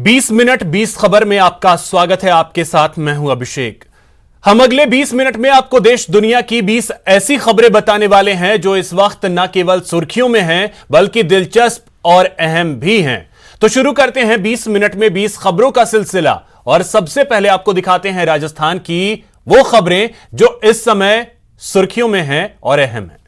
20 minute 20 खबर में आपका स्वागत है। आपके साथ मैं हूं अभिषेक। हम अगले 20 मिनट में आपको देश दुनिया की 20 ऐसी खबरें बताने वाले हैं जो इस वक्त न केवल सुर्खियों में हैं बल्कि दिलचस्प और अहम भी हैं। तो शुरू करते हैं 20 मिनट में 20 खबरों का सिलसिला और सबसे पहले आपको दिखाते हैं राजस्थान की वो खबरें जो इस समय सुर्खियों में हैं और अहम हैं।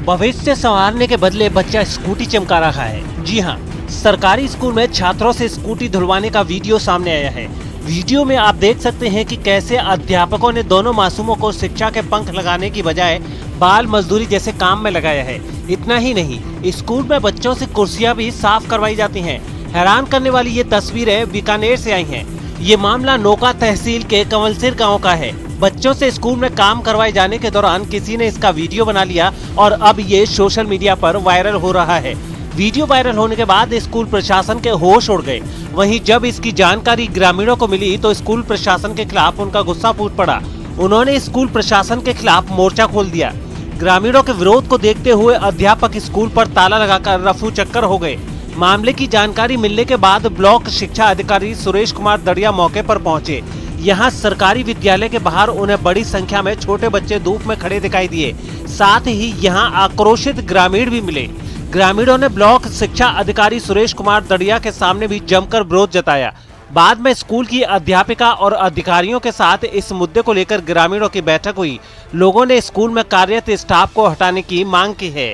भविष्य संवारने के बदले बच्चा स्कूटी चमका रहा है। जी हां, सरकारी स्कूल में छात्रों से स्कूटी धुलवाने का वीडियो सामने आया है। वीडियो में आप देख सकते हैं कि कैसे अध्यापकों ने दोनों मासूमों को शिक्षा के पंख लगाने की बजाय बाल मजदूरी जैसे काम में लगाया है। इतना ही नहीं, स्कूल में बच्चों से कुर्सियां भी साफ करवाई जाती हैं। हैरान करने वाली ये तस्वीरें बीकानेर से आई हैं। ये मामला नोका तहसील के कंवलसिर गाँव का है। बच्चों से स्कूल में काम करवाए जाने के दौरान किसी ने इसका वीडियो बना लिया और अब ये सोशल मीडिया पर वायरल हो रहा है। वीडियो वायरल होने के बाद स्कूल प्रशासन के होश उड़ गए। वहीं जब इसकी जानकारी ग्रामीणों को मिली तो स्कूल प्रशासन के खिलाफ उनका गुस्सा फूट पड़ा। उन्होंने स्कूल प्रशासन के खिलाफ मोर्चा खोल दिया। ग्रामीणों के विरोध को देखते हुए अध्यापक स्कूल पर ताला लगाकर रफू चक्कर हो गए। मामले की जानकारी मिलने के बाद ब्लॉक शिक्षा अधिकारी सुरेश कुमार दड़िया मौके पर पहुंचे। यहाँ सरकारी विद्यालय के बाहर उन्हें बड़ी संख्या में छोटे बच्चे धूप में खड़े दिखाई दिए। साथ ही यहाँ आक्रोशित ग्रामीण भी मिले। ग्रामीणों ने ब्लॉक शिक्षा अधिकारी सुरेश कुमार दड़िया के सामने भी जमकर विरोध जताया। बाद में स्कूल की अध्यापिका और अधिकारियों के साथ इस मुद्दे को लेकर ग्रामीणों की बैठक हुई। लोगों ने स्कूल में कार्यरत स्टाफ को हटाने की मांग की है।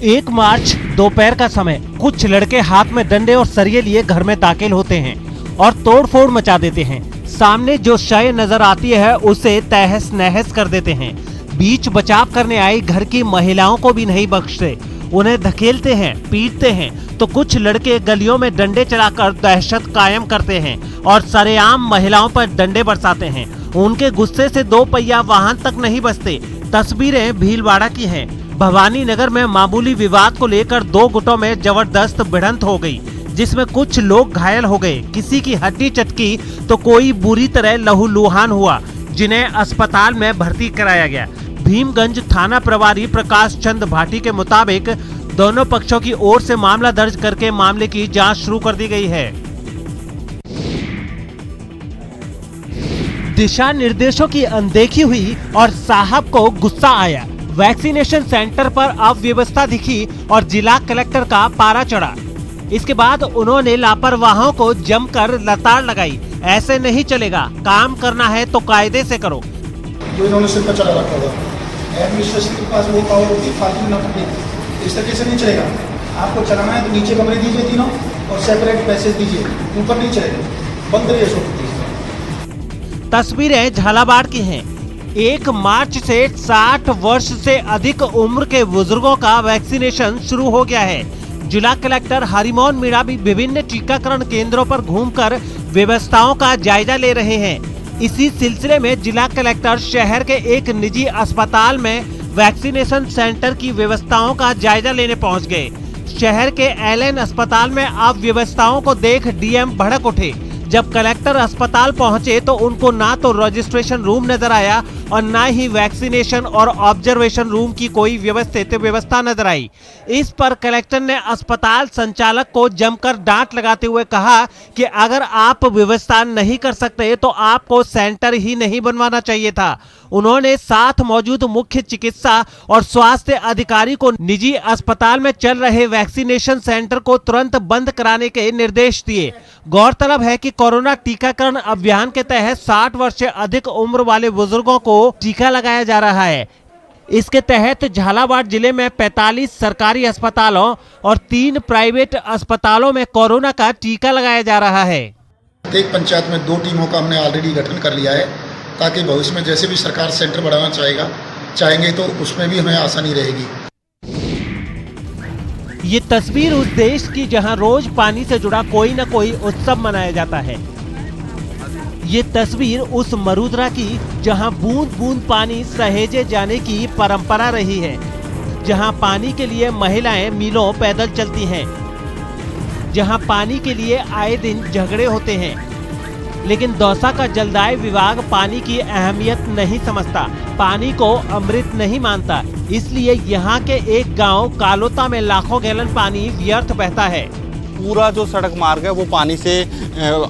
1 मार्च दोपहर का समय, कुछ लड़के हाथ में डंडे और सरिये लिए घर में दाखिल होते हैं और तोड़फोड़ मचा देते हैं। सामने जो शय नजर आती है उसे तहस नहस कर देते हैं। बीच बचाव करने आई घर की महिलाओं को भी नहीं बख्शते। उन्हें धकेलते हैं, पीटते हैं तो कुछ लड़के गलियों में डंडे चलाकर दहशत कायम करते हैं और सरेआम महिलाओं पर डंडे बरसाते हैं। उनके गुस्से से 2 पहिया वाहन तक नहीं बचते। तस्वीरें भीलवाड़ा की हैं। भवानी नगर में मामूली विवाद को लेकर 2 गुटों में जबरदस्त भिड़ंत हो गई, जिसमें कुछ लोग घायल हो गए। किसी की हड्डी चटकी तो कोई बुरी तरह लहूलुहान हुआ, जिन्हें अस्पताल में भर्ती कराया गया। भीमगंज थाना प्रभारी प्रकाश चंद भाटी के मुताबिक दोनों पक्षों की ओर से मामला दर्ज करके मामले की जांच शुरू कर दी गई है। दिशा निर्देशों की अनदेखी हुई और साहब को गुस्सा आया। वैक्सीनेशन सेंटर पर अव्यवस्था दिखी और जिला कलेक्टर का पारा चढ़ा। इसके बाद उन्होंने लापरवाहों को जमकर लताड़ लगाई। ऐसे नहीं चलेगा, काम करना है तो कायदे से करो। जो इन्होंने सिर पर चला रखा होगा, एडमिनिस्ट्रेशन के पास वो पावर होती है, फालतू ना करनी। इस तरीके से नहीं चलेगा। आपको चलाना है तो नीचे कमरे दीजिए तीनों और सेपरेट पैसेज दीजिए, ऊपर नहीं चलेगा। बंद करिए सब। तस्वीरें झालावाड़ की हैं। 1 मार्च से 60 वर्ष से अधिक उम्र के बुजुर्गों का वैक्सीनेशन शुरू हो गया है। जिला कलेक्टर हरिमोहन मीणा भी विभिन्न टीकाकरण केंद्रों पर घूमकर व्यवस्थाओं का जायजा ले रहे हैं। इसी सिलसिले में जिला कलेक्टर शहर के एक निजी अस्पताल में वैक्सीनेशन सेंटर की व्यवस्थाओं का जायजा लेने पहुंच गए। शहर के एलएन अस्पताल में अव्यवस्थाओं को देख डीएम भड़क उठे। जब कलेक्टर अस्पताल पहुंचे तो उनको ना तो रजिस्ट्रेशन रूम नजर आया और ना ही वैक्सीनेशन और ऑब्जर्वेशन रूम की कोई व्यवस्थित व्यवस्था नजर आई। इस पर कलेक्टर ने अस्पताल संचालक को जमकर डांट लगाते हुए कहा कि अगर आप व्यवस्था नहीं कर सकते तो आपको सेंटर ही नहीं बनवाना चाहिए था। उन्होंने साथ मौजूद मुख्य चिकित्सा और स्वास्थ्य अधिकारी को निजी अस्पताल में चल रहे वैक्सीनेशन सेंटर को तुरंत बंद कराने के निर्देश दिए। गौरतलब है कि कोरोना टीकाकरण अभियान के तहत 60 वर्ष से अधिक उम्र वाले बुजुर्गों को टीका लगाया जा रहा है। इसके तहत झालावाड़ जिले में 45 सरकारी अस्पतालों और 3 प्राइवेट अस्पतालों में कोरोना का टीका लगाया जा रहा है। प्रत्येक पंचायत में 2 टीमों का हमने ऑलरेडी गठन कर लिया है, ताकि भविष्य में जैसे भी सरकार सेंटर बढ़ाना चाहेंगे तो उसमें भी हमें आसानी रहेगी। ये तस्वीर उस देश की जहां रोज पानी से जुड़ा कोई न कोई उत्सव मनाया जाता है। ये तस्वीर उस मरुद्रा की जहां बूंद बूंद पानी सहेजे जाने की परंपरा रही है, जहां पानी के लिए महिलाएं मीलों पैदल चलती हैं, जहां पानी के लिए आए दिन झगड़े होते हैं। लेकिन दौसा का जलदाय विभाग पानी की अहमियत नहीं समझता, पानी को अमृत नहीं मानता। इसलिए यहाँ के एक गांव कालोता में लाखों गैलन पानी व्यर्थ बहता है। पूरा जो सड़क मार्ग है वो पानी से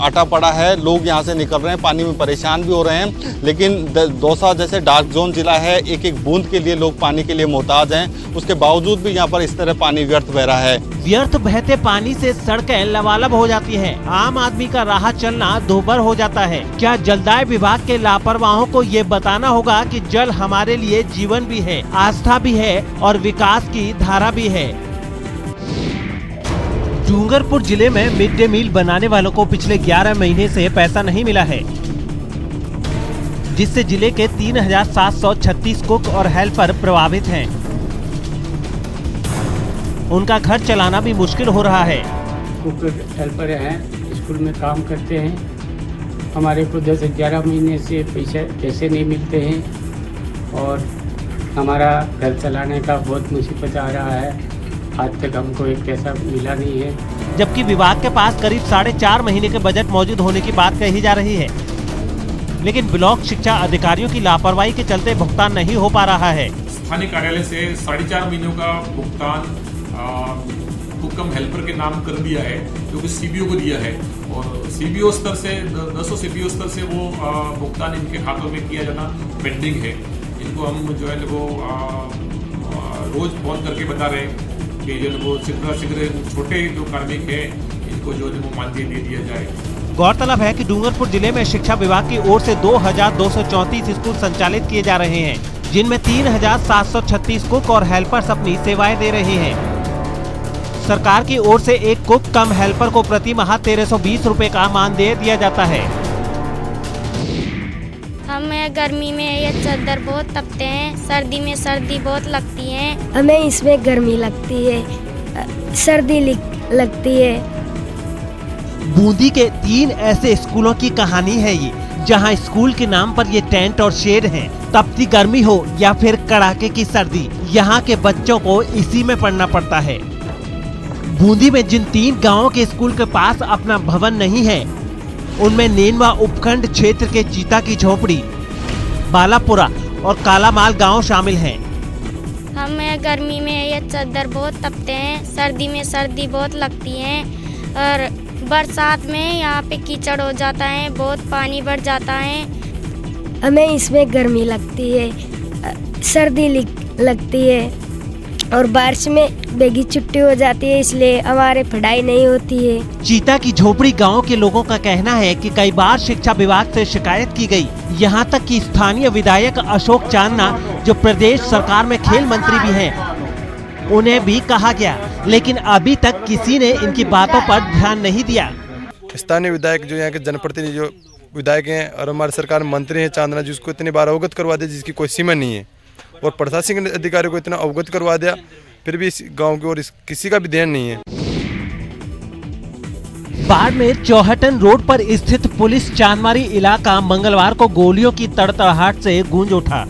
अटा पड़ा है। लोग यहाँ से निकल रहे हैं, पानी में परेशान भी हो रहे हैं। लेकिन दौसा जैसे डार्क जोन जिला है, एक एक बूंद के लिए लोग पानी के लिए मोहताज हैं। उसके बावजूद भी यहाँ पर इस तरह पानी व्यर्थ बह रहा है। व्यर्थ बहते पानी से सड़कें लबालब हो जाती हैं, आम आदमी का राह चलना दोभर हो जाता है। क्या जलदाय विभाग के लापरवाहों को ये बताना होगा कि जल हमारे लिए जीवन भी है, आस्था भी है और विकास की धारा भी है। डूंगरपुर जिले में मिड डे मील बनाने वालों को पिछले 11 महीने से पैसा नहीं मिला है, जिससे जिले के 3736 कुक और हेल्पर प्रभावित हैं। उनका घर चलाना भी मुश्किल हो रहा है। कुक हेल्पर हैं, स्कूल में काम करते हैं। हमारे को 10-11 महीने से पैसे नहीं मिलते हैं और हमारा घर चलाने का बहुत मुसीबत आ रहा है। आज तक हमको एक पैसा मिला नहीं है। जबकि विभाग के पास करीब 4.5 महीने के बजट मौजूद होने की बात कही जा रही है, लेकिन ब्लॉक शिक्षा अधिकारियों की लापरवाही के चलते भुगतान नहीं हो पा रहा है। स्थानीय कार्यालय से 4.5 महीनों का भुगतान हुक्म हेल्पर के नाम कर दिया है, जो कि सीबीओ को दिया है और सीबीओ स्तर से 10 सीबीओ स्तर से वो भुगतान इनके खातों में किया जाना पेंडिंग है। इनको हम जो है वो रोज फोन करके बता रहे हैं कि जो वो शीघ्र छोटे जो कार्मिक हैं इनको जो है वो मानदेय दे दिया जाए। गौरतलब है कि डूंगरपुर जिले में शिक्षा विभाग की ओर से 2234 स्कूल संचालित किए जा रहे हैं, जिनमें 3736 कुक और हेल्पर्स अपनी सेवाएं दे रहे हैं। सरकार की ओर से एक कुक कम हेल्पर को प्रति माह 1320 रुपए का मानदेय दिया जाता है। हमें गर्मी में ये चादर बहुत तपते हैं, सर्दी में सर्दी बहुत लगती है। हमें इसमें गर्मी लगती है, सर्दी लगती है। बूंदी के 3 ऐसे स्कूलों की कहानी है ये, जहां स्कूल के नाम पर ये टेंट और शेड हैं। तपती गर्मी हो या फिर कड़ाके की सर्दी, यहाँ के बच्चों को इसी में पढ़ना पड़ता है। बूंदी में जिन 3 गांवों के स्कूल के पास अपना भवन नहीं है, उनमें नेनवा उपखंड क्षेत्र के चीता की झोपड़ी, बालापुरा और कालामाल गांव शामिल हैं। हमें गर्मी में ये चादर बहुत तपते हैं, सर्दी में सर्दी बहुत लगती है और बरसात में यहाँ पे कीचड़ हो जाता है, बहुत पानी बढ़ जाता है। हमें इसमें गर्मी लगती है, सर्दी लगती है और बारिश में बेगी छुट्टी हो जाती है, इसलिए हमारे पढ़ाई नहीं होती है। चीता की झोपड़ी गांव के लोगों का कहना है कि कई बार शिक्षा विभाग से शिकायत की गई, यहां तक कि स्थानीय विधायक अशोक चांदना, जो प्रदेश सरकार में खेल मंत्री भी हैं, उन्हें भी कहा गया, लेकिन अभी तक किसी ने इनकी बातों पर ध्यान नहीं दिया। स्थानीय विधायक जो यहाँ के जनप्रतिनिधि जो विधायक हैं और हमारे सरकार मंत्री हैं चांदना जी, उसको इतनी बार अवगत करवा दिया जिसकी कोई सीमा नहीं है, और प्रशासनिक अधिकारियों को इतना अवगत करवा दिया, फिर भी इस गांव की ओर किसी का भी ध्यान नहीं है। बाड़मेर चौहटन रोड पर स्थित पुलिस चांदमारी इलाका मंगलवार को गोलियों की तड़तड़ाहट से गूंज उठा।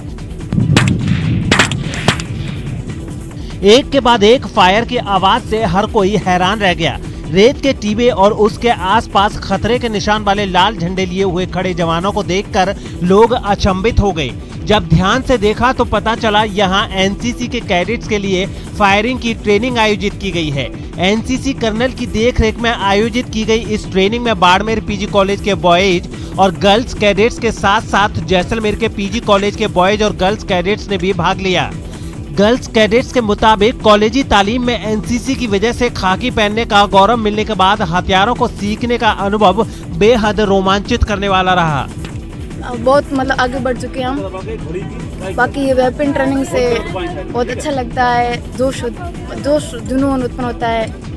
एक के बाद एक फायर की आवाज से हर कोई हैरान रह गया। रेत के टीबे और उसके आसपास खतरे के निशान वाले लाल झंडे लिए हुए खड़े जवानों को देखकर लोग अचंभित हो गए। जब ध्यान से देखा तो पता चला यहाँ एनसीसी के कैडेट्स के लिए फायरिंग की ट्रेनिंग आयोजित की गई है। एनसीसी कर्नल की देखरेख में आयोजित की गई इस ट्रेनिंग में बाड़मेर पीजी कॉलेज के बॉयज और गर्ल्स कैडेट्स के साथ साथ जैसलमेर के पीजी कॉलेज के बॉयज और गर्ल्स कैडेट्स ने भी भाग लिया। गर्ल्स कैडेट्स के मुताबिक कॉलेजी तालीम में एनसीसी की वजह से खाकी पहनने का गौरव मिलने के बाद हथियारों को सीखने का अनुभव बेहद रोमांचित करने वाला रहा। बहुत मतलब आगे बढ़ चुके हैं हम। बाकी वेपन ट्रेनिंग से बहुत अच्छा लगता है, जोश जुनून उत्पन्न होता है।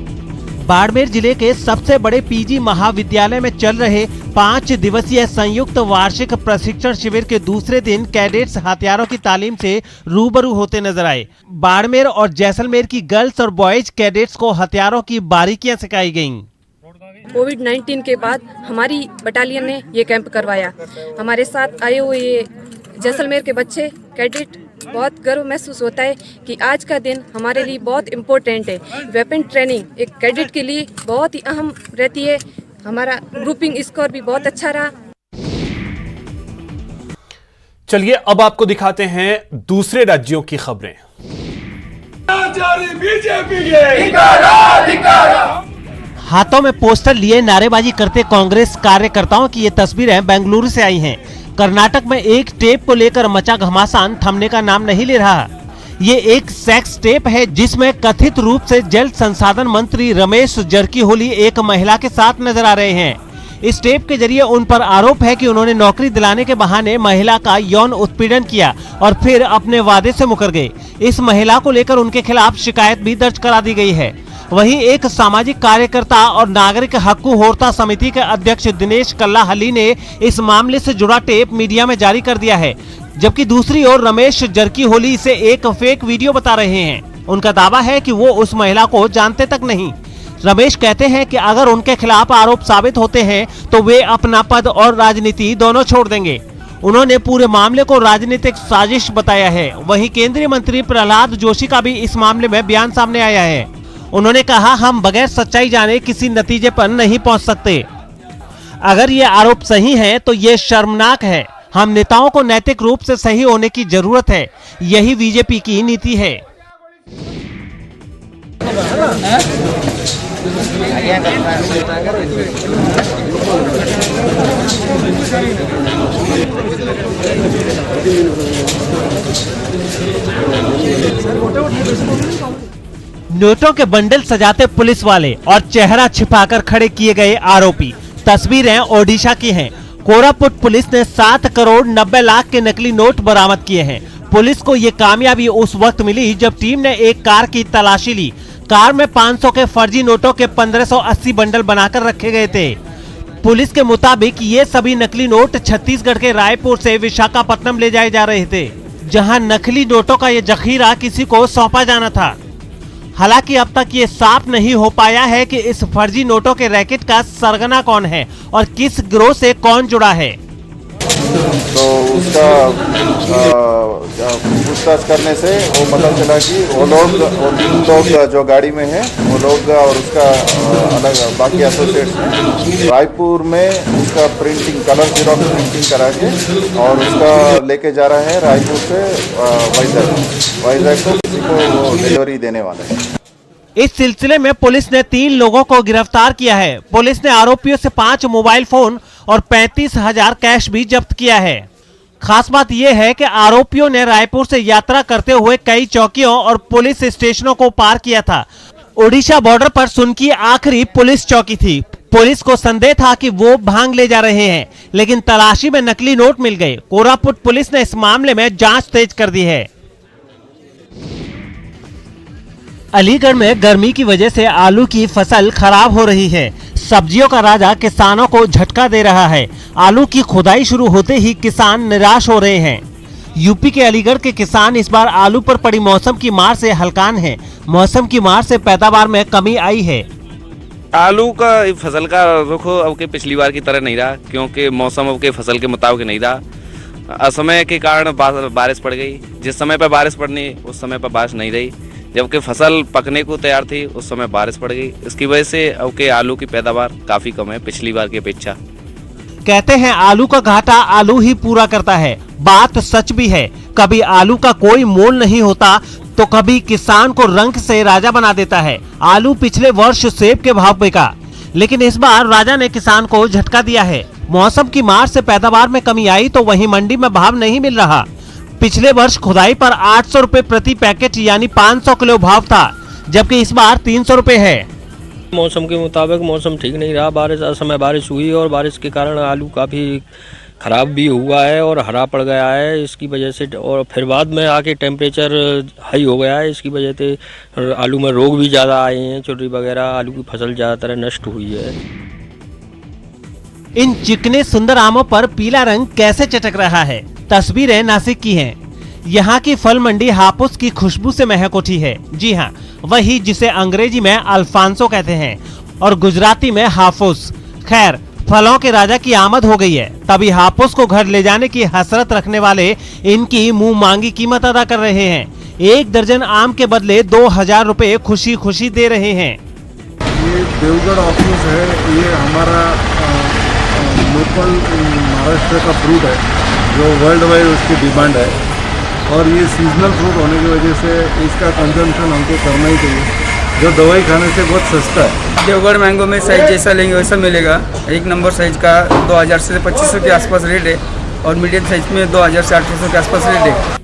बाड़मेर जिले के सबसे बड़े पीजी महाविद्यालय में चल रहे 5 दिवसीय संयुक्त वार्षिक प्रशिक्षण शिविर के दूसरे दिन कैडेट्स हथियारों की तालीम से रूबरू होते नजर आए। बाड़मेर और जैसलमेर की गर्ल्स और बॉयज कैडेट्स को हथियारों की बारीकियां सिखाई गईं। कोविड-19 के बाद हमारी बटालियन ने ये कैंप करवाया। हमारे साथ आए हुए ये जैसलमेर के बच्चे कैडेट, बहुत गर्व महसूस होता है कि आज का दिन हमारे लिए बहुत इम्पोर्टेंट है। वेपन ट्रेनिंग एक कैडेट के लिए बहुत ही अहम रहती है। हमारा ग्रुपिंग स्कोर भी बहुत अच्छा रहा। चलिए अब आपको दिखाते हैं दूसरे राज्यों की खबरें। हाथों में पोस्टर लिए नारेबाजी करते कांग्रेस कार्यकर्ताओं की ये तस्वीरें बेंगलुरु से आई हैं। कर्नाटक में एक टेप को लेकर मचा घमासान थमने का नाम नहीं ले रहा। ये एक सेक्स टेप है जिसमें कथित रूप से जल संसाधन मंत्री रमेश जरकीहोली एक महिला के साथ नजर आ रहे हैं। इस टेप के जरिए उन पर आरोप है कि उन्होंने नौकरी दिलाने के बहाने महिला का यौन उत्पीड़न किया और फिर अपने वादे से मुकर गए। इस महिला को लेकर उनके खिलाफ शिकायत भी दर्ज करा दी गई है। वहीं एक सामाजिक कार्यकर्ता और नागरिक हक्कू होर्ता समिति के अध्यक्ष दिनेश कल्लाहली ने इस मामले से जुड़ा टेप मीडिया में जारी कर दिया है, जबकि दूसरी ओर रमेश जरकीहोली इसे एक फेक वीडियो बता रहे हैं। उनका दावा है कि वो उस महिला को जानते तक नहीं। रमेश कहते हैं कि अगर उनके खिलाफ आरोप साबित होते हैं तो वे अपना पद और राजनीति दोनों छोड़ देंगे। उन्होंने पूरे मामले को राजनीतिक साजिश बताया है। वहीं केंद्रीय मंत्री प्रहलाद जोशी का भी इस मामले में बयान सामने आया है। उन्होंने कहा, हम बगैर सच्चाई जाने किसी नतीजे पर नहीं पहुंच सकते। अगर ये आरोप सही है तो ये शर्मनाक है। हम नेताओं को नैतिक रूप से सही होने की जरूरत है। यही बीजेपी की नीति है। नोटों के बंडल सजाते पुलिस वाले और चेहरा छिपाकर खड़े किए गए आरोपी। तस्वीरें ओडिशा की हैं। कोरापुट पुलिस ने 7 करोड़ 90 लाख के नकली नोट बरामद किए हैं। पुलिस को ये कामयाबी उस वक्त मिली जब टीम ने एक कार की तलाशी ली। कार में 500 के फर्जी नोटों के 1580 बंडल बनाकर रखे गए थे। पुलिस के मुताबिक ये सभी नकली नोट छत्तीसगढ़ के रायपुर से विशाखापट्टनम ले जाए जा रहे थे, जहां नकली नोटों का ये जखीरा किसी को सौंपा जाना था। हालांकि अब तक ये साफ नहीं हो पाया है कि इस फर्जी नोटों के रैकेट का सरगना कौन है और किस गिरोह से कौन जुड़ा है। तो उसका पूछताछ करने से वो पता चला कि वो 3 लोग जो गाड़ी में हैं वो लोग और उसका अलग बाकी एसोसिएट्स हैं रायपुर में उसका प्रिंटिंग कलर जीरोक्स प्रिंटिंग करा के और उसका लेके जा रहा है रायपुर से वाइजैक को किसी को वो डिलीवरी देने वाले हैं। इस सिलसिले में पुलिस ने 3 लोगों को गिरफ्तार किया है। पुलिस ने आरोपियों से 5 मोबाइल फोन और 35,000 कैश भी जब्त किया है। खास बात यह है कि आरोपियों ने रायपुर से यात्रा करते हुए कई चौकियों और पुलिस स्टेशनों को पार किया था। ओडिशा बॉर्डर पर सुनकी आखिरी पुलिस चौकी थी। पुलिस को संदेह था कि वो भांग ले जा रहे हैं, लेकिन तलाशी में नकली नोट मिल गए। कोरापुट पुलिस ने इस मामले में जांच तेज कर दी है। अलीगढ़ में गर्मी की वजह से आलू की फसल खराब हो रही है। सब्जियों का राजा किसानों को झटका दे रहा है। आलू की खुदाई शुरू होते ही किसान निराश हो रहे हैं। यूपी के अलीगढ़ के किसान इस बार आलू पर पड़ी मौसम की मार से हलकान हैं। मौसम की मार से पैदावार में कमी आई है। आलू का फसल का रुख अब के पिछली बार की तरह नहीं रहा, क्योंकि मौसम अब के फसल के मुताबिक नहीं रहा। असमय के कारण बारिश पड़ गई। जिस समय पर बारिश पड़नी उस समय पर बारिश नहीं रही। जबकि फसल पकने को तैयार थी उस समय बारिश पड़ गई। इसकी वजह से अब के आलू की पैदावार काफी कम है पिछली बार की अपेक्षा। कहते हैं आलू का घाटा आलू ही पूरा करता है। बात सच भी है। कभी आलू का कोई मोल नहीं होता तो कभी किसान को रंग से राजा बना देता है। आलू पिछले वर्ष सेब के भाव बिका, लेकिन इस बार राजा ने किसान को झटका दिया है। मौसम की मार से पैदावार में कमी आई तो वहीं मंडी में भाव नहीं मिल रहा। पिछले वर्ष खुदाई पर 800 रुपए प्रति पैकेट यानी 500 किलो भाव था, जबकि इस बार 300 रुपए है। मौसम के मुताबिक मौसम ठीक नहीं रहा। बारिश असमय बारिश हुई और बारिश के कारण आलू काफ़ी ख़राब भी हुआ है और हरा पड़ गया है इसकी वजह से। और फिर बाद में आके टेम्परेचर हाई हो गया है, इसकी वजह से आलू में रोग भी ज़्यादा आए हैं। चुर्री वगैरह आलू की फसल ज़्यादातर नष्ट हुई है। इन चिकने सुंदर आमों पर पीला रंग कैसे चटक रहा है। तस्वीरें नासिक की हैं। यहाँ की फल मंडी हापुस की खुशबू से महक उठी है। जी हाँ, वही जिसे अंग्रेजी में अल्फांसो कहते हैं और गुजराती में हापुस। खैर, फलों के राजा की आमद हो गई है, तभी हापुस को घर ले जाने की हसरत रखने वाले इनकी मुंह मांगी कीमत अदा कर रहे हैं। 1 दर्जन आम के बदले 2000 रुपए खुशी खुशी दे रहे हैं। ये देवगढ़ ऑफिस है, ये हमारा लोकल महाराष्ट्र का फ्रूट है जो वर्ल्ड वाइड उसकी डिमांड है, और ये सीजनल फ्रूट होने की वजह से इसका कंजम्पशन हमको करना ही चाहिए, जो दवाई खाने से बहुत सस्ता है। देवगढ़ मैंगो में साइज जैसा लेंगे वैसा मिलेगा। एक नंबर साइज का 2000 से 2500 के आसपास रेट है, और मीडियम साइज में 2000 से 800 के आसपास रेट है।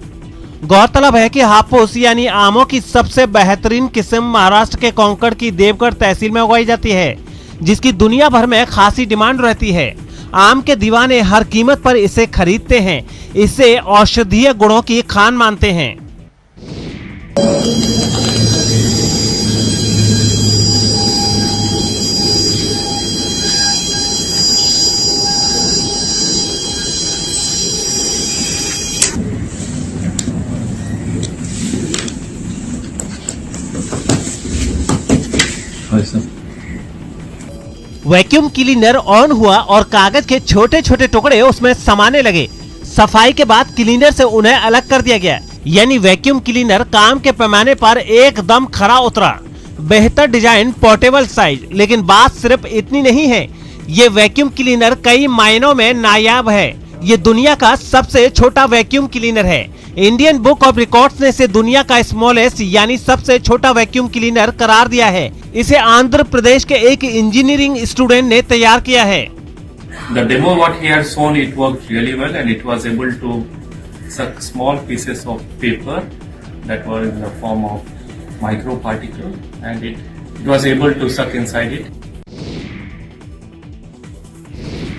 गौरतलब है कि हापुस यानी आमों की सबसे बेहतरीन किस्म महाराष्ट्र के कोंकण की देवगढ़ तहसील में उगाई जाती है, जिसकी दुनिया भर में खासी डिमांड रहती है। आम के दीवाने हर कीमत पर इसे खरीदते हैं, इसे औषधीय गुणों की खान मानते हैं। वैक्यूम क्लीनर ऑन हुआ और कागज के छोटे छोटे टुकड़े उसमें समाने लगे। सफाई के बाद क्लीनर से उन्हें अलग कर दिया गया, यानी वैक्यूम क्लीनर काम के पैमाने पर एकदम खरा उतरा। बेहतर डिजाइन, पोर्टेबल साइज, लेकिन बात सिर्फ इतनी नहीं है, ये वैक्यूम क्लीनर कई मायनों में नायाब है। ये दुनिया का सबसे छोटा वैक्यूम क्लीनर है। इंडियन बुक ऑफ रिकॉर्ड्स ने इसे दुनिया का स्मॉलेस्ट यानी सबसे छोटा वैक्यूम क्लीनर करार दिया है। इसे आंध्र प्रदेश के एक इंजीनियरिंग स्टूडेंट ने तैयार किया है। The demo what he had shown, it worked really well and it was able to suck small pieces of paper that were in the form of microparticle and it was able to suck inside it.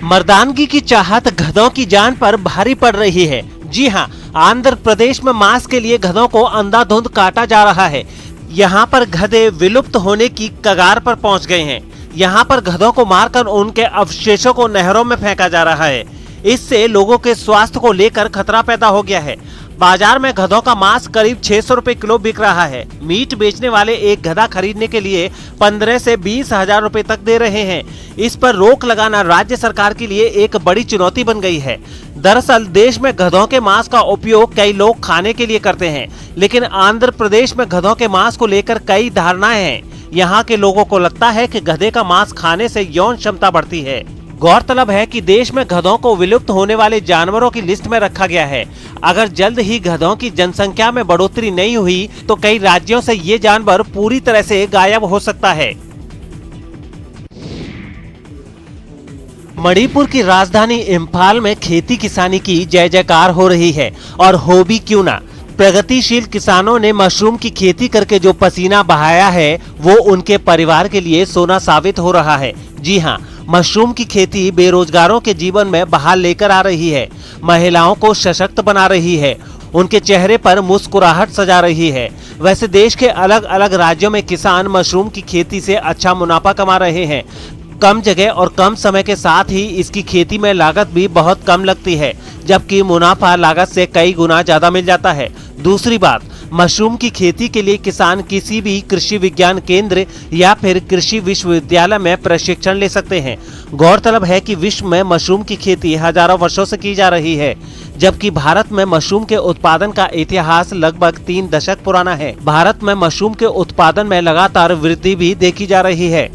मर्दानगी की चाहत गधों की जान पर भारी पड़ रही है। जी हाँ, आंध्र प्रदेश में मांस के लिए गधों को अंधाधुंध काटा जा रहा है। यहाँ पर गधे विलुप्त होने की कगार पर पहुँच गए हैं। यहाँ पर गधों को मारकर उनके अवशेषों को नहरों में फेंका जा रहा है। इससे लोगों के स्वास्थ्य को लेकर खतरा पैदा हो गया है। बाजार में गधों का मांस करीब 600 रुपए किलो बिक रहा है। मीट बेचने वाले एक गधा खरीदने के लिए 15 से 20 हजार रुपए तक दे रहे हैं। इस पर रोक लगाना राज्य सरकार के लिए एक बड़ी चुनौती बन गई है। दरअसल देश में गधों के मांस का उपयोग कई लोग खाने के लिए करते हैं, लेकिन आंध्र प्रदेश में गधों के मांस को लेकर कई धारणाएं हैं। यहाँ के लोगों को लगता है कि गधे का मांस खाने से यौन क्षमता बढ़ती है। गौरतलब है कि देश में गधों को विलुप्त होने वाले जानवरों की लिस्ट में रखा गया है। अगर जल्द ही गधों की जनसंख्या में बढ़ोतरी नहीं हुई तो कई राज्यों से ये जानवर पूरी तरह से गायब हो सकता है। मणिपुर की राजधानी इम्फाल में खेती किसानी की जय जयकार हो रही है, और हो भी क्यों ना। प्रगतिशील किसानों ने मशरूम की खेती करके जो पसीना बहाया है वो उनके परिवार के लिए सोना साबित हो रहा है। जी हाँ, मशरूम की खेती बेरोजगारों के जीवन में बहार लेकर आ रही है, महिलाओं को सशक्त बना रही है, उनके चेहरे पर मुस्कुराहट सजा रही है। वैसे देश के अलग अलग राज्यों में किसान मशरूम की खेती से अच्छा मुनाफा कमा रहे हैं। कम जगह और कम समय के साथ ही इसकी खेती में लागत भी बहुत कम लगती है, जबकि मुनाफा लागत से कई गुना ज्यादा मिल जाता है। दूसरी बात, मशरूम की खेती के लिए किसान किसी भी कृषि विज्ञान केंद्र या फिर कृषि विश्वविद्यालय में प्रशिक्षण ले सकते हैं। गौरतलब है कि विश्व में मशरूम की खेती हजारों वर्षों से की जा रही है, जबकि भारत में मशरूम के उत्पादन का इतिहास लगभग 3 दशक पुराना है। भारत में मशरूम के उत्पादन में लगातार वृद्धि भी देखी जा रही है।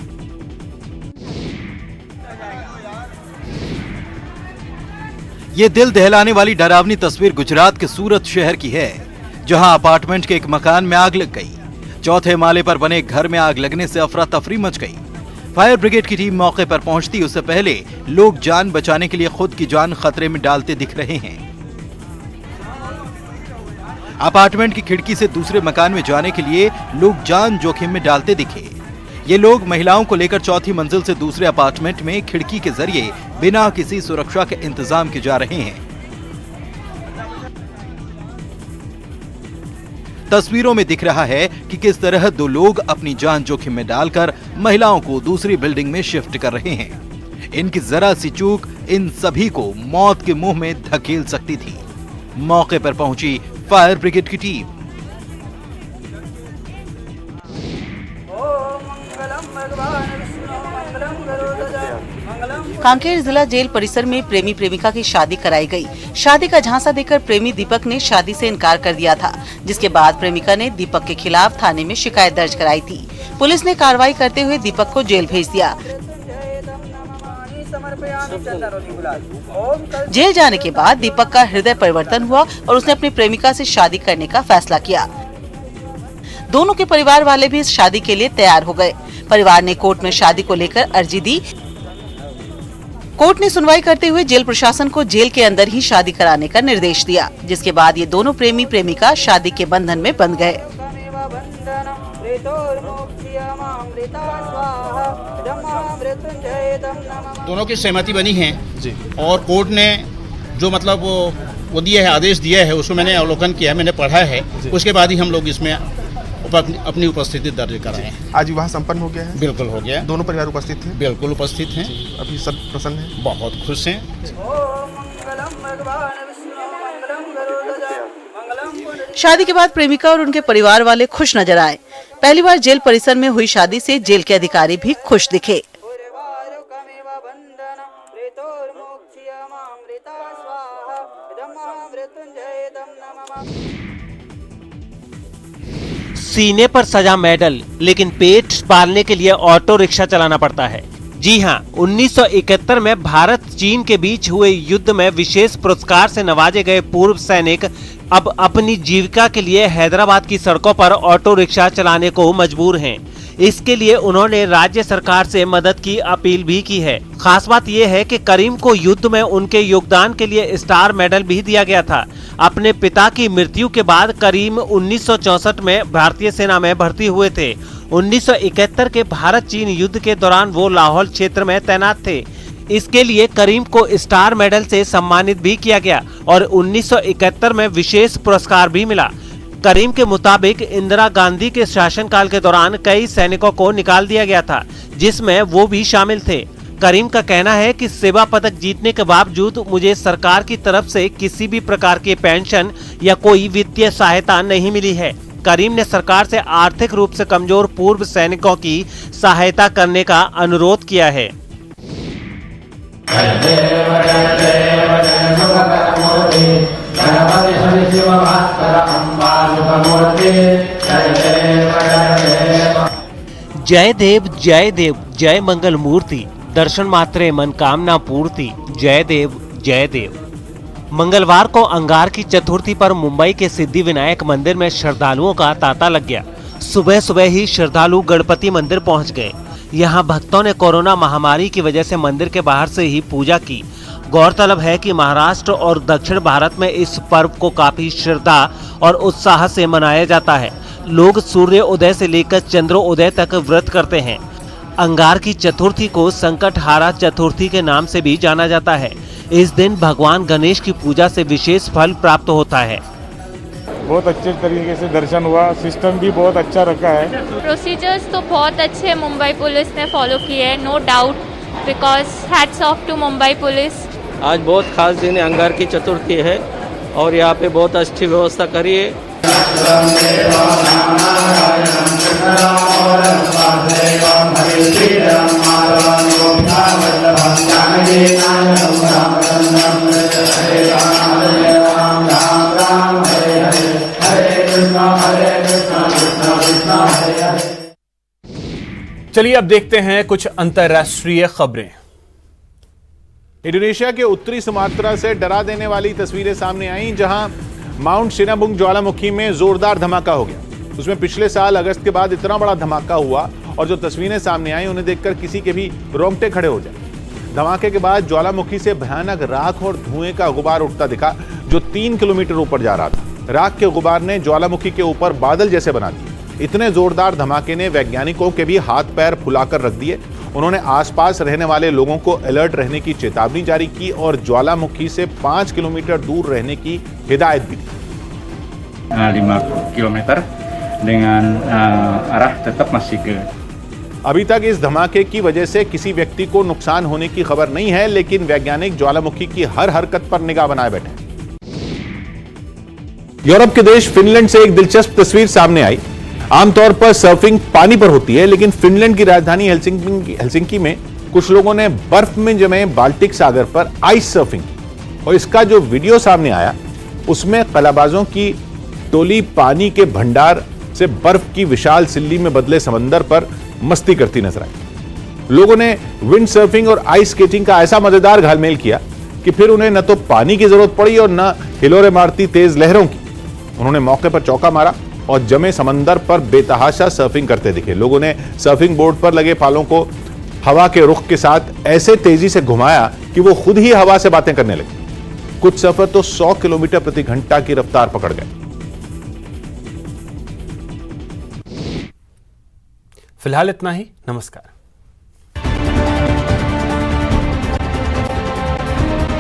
ये दिल दहलाने वाली डरावनी तस्वीर गुजरात के सूरत शहर की है, जहां अपार्टमेंट के एक मकान में आग लग गई। चौथे माले पर बने घर में आग लगने से अफरा तफरी मच गई। फायर ब्रिगेड की टीम मौके पर पहुंचती उससे पहले लोग जान बचाने के लिए खुद की जान खतरे में डालते दिख रहे हैं। अपार्टमेंट की खिड़की से दूसरे मकान में जाने के लिए लोग जान जोखिम में डालते दिखे। ये लोग महिलाओं को लेकर चौथी मंजिल से दूसरे अपार्टमेंट में खिड़की के जरिए बिना किसी सुरक्षा के इंतजाम किए जा रहे हैं। तस्वीरों में दिख रहा है कि किस तरह 2 लोग अपनी जान जोखिम में डालकर महिलाओं को दूसरी बिल्डिंग में शिफ्ट कर रहे हैं। इनकी जरा सी चूक इन सभी को मौत के मुंह में धकेल सकती थी। मौके पर पहुंची फायर ब्रिगेड की टीम। कांकेर जिला जेल परिसर में प्रेमी प्रेमिका की शादी कराई गई। शादी का झांसा देकर प्रेमी दीपक ने शादी से इनकार कर दिया था, जिसके बाद प्रेमिका ने दीपक के खिलाफ थाने में शिकायत दर्ज कराई थी। पुलिस ने कार्रवाई करते हुए दीपक को जेल भेज दिया। जेल जाने के बाद दीपक का हृदय परिवर्तन हुआ और उसने अपनी प्रेमिका से शादी करने का फैसला किया। दोनों के परिवार वाले भी इस शादी के लिए तैयार हो गए। परिवार ने कोर्ट में शादी को लेकर अर्जी दी। कोर्ट ने सुनवाई करते हुए जेल प्रशासन को जेल के अंदर ही शादी कराने का निर्देश दिया, जिसके बाद ये दोनों प्रेमी प्रेमिका शादी के बंधन में बंध गए। दोनों की सहमति बनी है जी, और कोर्ट ने जो मतलब वो दिया है, आदेश दिया है, उसको मैंने अवलोकन किया, मैंने पढ़ा है। उसके बाद ही हम लोग इसमें अपनी उपस्थिति दर्ज कराए हैं। आज विवाह संपन्न हो गया है? बिल्कुल हो गया। दोनों परिवार उपस्थित थे? बिल्कुल उपस्थित हैं। अभी सब प्रसन्न हैं? बहुत खुश हैं। शादी के बाद प्रेमिका और उनके परिवार वाले खुश नजर आए। पहली बार जेल परिसर में हुई शादी से जेल के अधिकारी भी खुश दिखे। सीने पर सजा मेडल, लेकिन पेट पालने के लिए ऑटो रिक्शा चलाना पड़ता है। जी हां, 1971 में भारत चीन के बीच हुए युद्ध में विशेष पुरस्कार से नवाजे गए पूर्व सैनिक अब अपनी जीविका के लिए हैदराबाद की सड़कों पर ऑटो रिक्शा चलाने को मजबूर हैं। इसके लिए उन्होंने राज्य सरकार से मदद की अपील भी की है। खास बात यह है कि करीम को युद्ध में उनके योगदान के लिए स्टार मेडल भी दिया गया था। अपने पिता की मृत्यु के बाद करीम 1964 में भारतीय सेना में भर्ती हुए थे। 1971 के भारत चीन युद्ध के दौरान वो लाहौल क्षेत्र में तैनात थे। इसके लिए करीम को स्टार मेडल से सम्मानित भी किया गया और 1971 में विशेष पुरस्कार भी मिला। करीम के मुताबिक इंदिरा गांधी के शासनकाल के दौरान कई सैनिकों को निकाल दिया गया था, जिसमें वो भी शामिल थे। करीम का कहना है कि सेवा पदक जीतने के बावजूद मुझे सरकार की तरफ से किसी भी प्रकार की पेंशन या कोई वित्तीय सहायता नहीं मिली है। करीम ने सरकार से आर्थिक रूप से कमजोर पूर्व सैनिकों की सहायता करने का अनुरोध किया है। जय देव जय देव जय मंगल मूर्ति, दर्शन मात्रे मनकामना पूर्ति। जय देव जय देव। मंगलवार को अंगार की चतुर्थी पर मुंबई के सिद्धि विनायक मंदिर में श्रद्धालुओं का तांता लग गया। सुबह सुबह ही श्रद्धालु गणपति मंदिर पहुंच गए। यहां भक्तों ने कोरोना महामारी की वजह से मंदिर के बाहर से ही पूजा की। गौरतलब है कि महाराष्ट्र और दक्षिण भारत में इस पर्व को काफी श्रद्धा और उत्साह से मनाया जाता है। लोग सूर्य उदय से लेकर चंद्रोदय तक व्रत करते हैं। अंगार की चतुर्थी को संकटहारा चतुर्थी के नाम से भी जाना जाता है। इस दिन भगवान गणेश की पूजा से विशेष फल प्राप्त होता है। बहुत अच्छे तरीके से दर्शन हुआ, सिस्टम भी बहुत अच्छा रखा है। प्रोसीजर्स तो बहुत अच्छे मुंबई पुलिस ने फॉलो किए हैं, no doubt, because hats off to Mumbai police. आज बहुत खास दिन है, अंगार की चतुर्थी है और यहाँ पे बहुत अच्छी व्यवस्था करी है। चलिए अब देखते हैं कुछ अंतर्राष्ट्रीय खबरें। इंडोनेशिया के उत्तरी सुमात्रा से डरा देने वाली तस्वीरें सामने आईं, जहां माउंट सिनाबुंग ज्वालामुखी में जोरदार धमाका हो गया। उसमें पिछले साल अगस्त के बाद इतना बड़ा धमाका हुआ और जो तस्वीरें सामने आई उन्हें देखकर किसी के भी रोंगटे खड़े हो जाए। धमाके के बाद ज्वालामुखी से भयानक राख और धुएं का गुबार उठता दिखा, जो 3 किलोमीटर ऊपर जा रहा था। राख के गुबार ने ज्वालामुखी के ऊपर बादल जैसे बना दिए। इतने जोरदार धमाके ने वैज्ञानिकों के भी हाथ पैर फुलाकर रख दिए। उन्होंने आसपास रहने वाले लोगों को अलर्ट रहने की चेतावनी जारी की और ज्वालामुखी से 5 किलोमीटर दूर रहने की हिदायत भी दी। 5 kilometer dengan arah tetap masih ke। अभी तक इस धमाके की वजह से किसी व्यक्ति को नुकसान होने की खबर नहीं है, लेकिन वैज्ञानिक ज्वालामुखी की हर हरकत पर निगाह बनाए बैठे। यूरोप के देश फिनलैंड से एक दिलचस्प तस्वीर सामने आई। आमतौर पर सर्फिंग पानी पर होती है, लेकिन फिनलैंड की राजधानी हेलसिंकी में कुछ लोगों ने बर्फ में जमे बाल्टिक सागर पर आइस सर्फिंग की और इसका जो वीडियो सामने आया उसमें कलाबाजों की टोली पानी के भंडार से बर्फ की विशाल सिल्ली में बदले समंदर पर मस्ती करती नजर आई। लोगों ने विंड सर्फिंग और आइस स्केटिंग का ऐसा मजेदार घालमेल किया कि फिर उन्हें न तो पानी की जरूरत पड़ी और न हिलोरे मारती तेज लहरों की। उन्होंने मौके पर चौका मारा और जमे समंदर पर बेतहाशा सर्फिंग करते दिखे। लोगों ने सर्फिंग बोर्ड पर लगे पालों को हवा के रुख के साथ ऐसे तेजी से घुमाया कि वो खुद ही हवा से बातें करने लगे। कुछ सफर तो 100 किलोमीटर प्रति घंटा की रफ्तार पकड़ गए। फिलहाल इतना ही, नमस्कार।